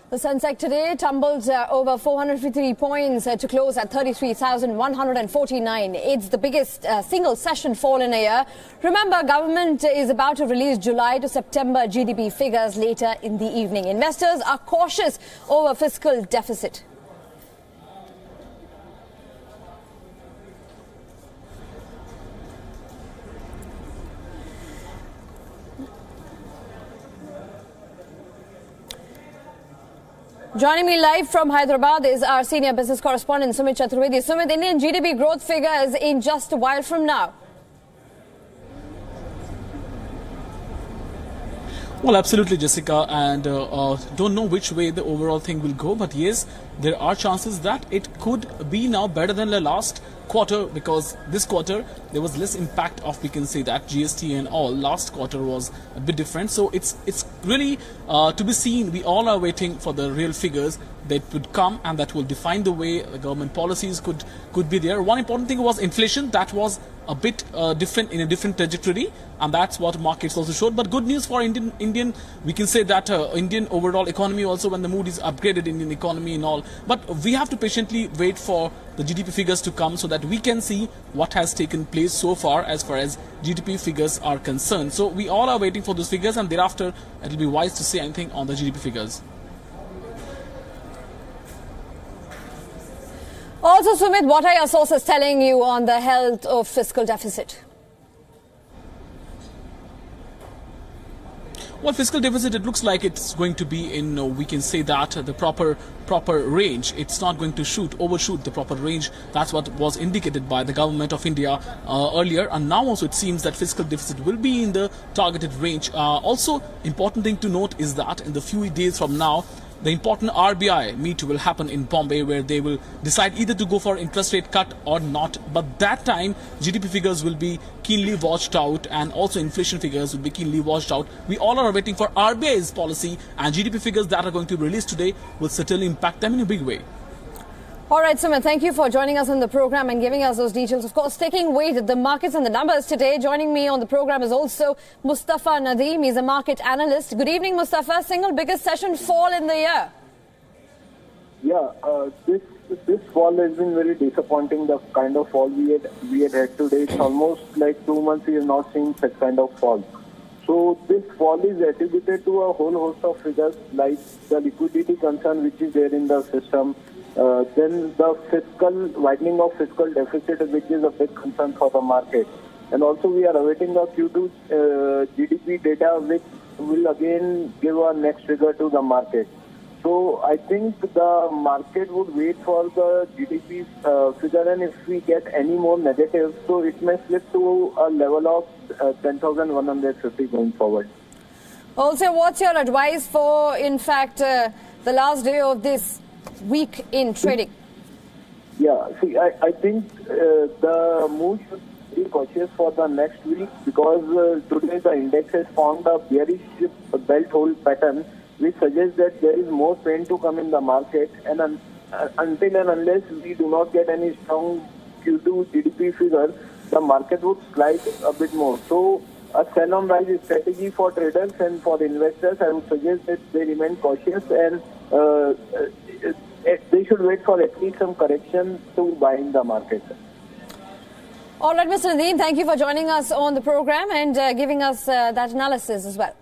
The Sensex today tumbled over 453 points to close at 33,149. It's the biggest single session fall in a year. Remember, government is about to release July to September GDP figures later in the evening. Investors are cautious over fiscal deficit. Joining me live from Hyderabad is our senior business correspondent, Sumit Chaturvedi. Sumit, Indian GDP growth figures in just a while from now. Well, absolutely, Jessica, and don't know which way the overall thing will go, but yes, there are chances that it could be now better than the last quarter, because this quarter there was less impact of, we can say, that GST and all. Last quarter was a bit different, so it's really to be seen. We all are waiting for the real figures that would come, and that will define the way the government policies could be there. One important thing was inflation. That was a bit different, in a different trajectory, and that's what markets also showed. But good news for Indian, we can say that Indian overall economy also, when the mood is upgraded, Indian economy and all. But we have to patiently wait for the GDP figures to come so that we can see what has taken place so far as GDP figures are concerned. So we all are waiting for those figures, and thereafter it will be wise to say anything on the GDP figures. Also, Sumit, what are your sources telling you on the health of fiscal deficit? Well, fiscal deficit, it looks like it's going to be in, we can say that, the proper range. It's not going to overshoot the proper range. That's what was indicated by the government of India earlier. And now also it seems that fiscal deficit will be in the targeted range. Also, important thing to note is that in the few days from now, the important RBI meet will happen in Bombay, where they will decide either to go for interest rate cut or not. But that time, GDP figures will be keenly watched out, and also inflation figures will be keenly watched out. We all are waiting for RBI's policy, and GDP figures that are going to be released today will certainly impact them in a big way. All right, Sumit, thank you for joining us on the program and giving us those details. Of course, taking weight at the markets and the numbers today. Joining me on the program is also Mustafa Nadeem. He's a market analyst. Good evening, Mustafa. Single biggest session fall in the year. Yeah, this fall has been very disappointing. The kind of fall we had today, it's almost like 2 months we have not seen such kind of fall. So this fall is attributed to a whole host of figures, like the liquidity concern which is there in the system. Then the widening of fiscal deficit, which is a big concern for the market. And also we are awaiting the Q2 GDP data, which will again give a next figure to the market. So I think the market would wait for the GDP figure, and if we get any more negative, so it may slip to a level of 10,150 going forward. Also, what's your advice for, in fact, the last day of this week in trading? Yeah, see, I think the mood should be cautious for the next week, because today the index has formed a bearish belt hold pattern, which suggests that there is more pain to come in the market, and until and unless we do not get any strong Q2 GDP figure, the market would slide a bit more. So a sell on rise strategy for traders and for investors, I would suggest that they remain cautious, and they should wait for at least some correction to buy in the market. All right, Mr. Nadeem, thank you for joining us on the program and giving us that analysis as well.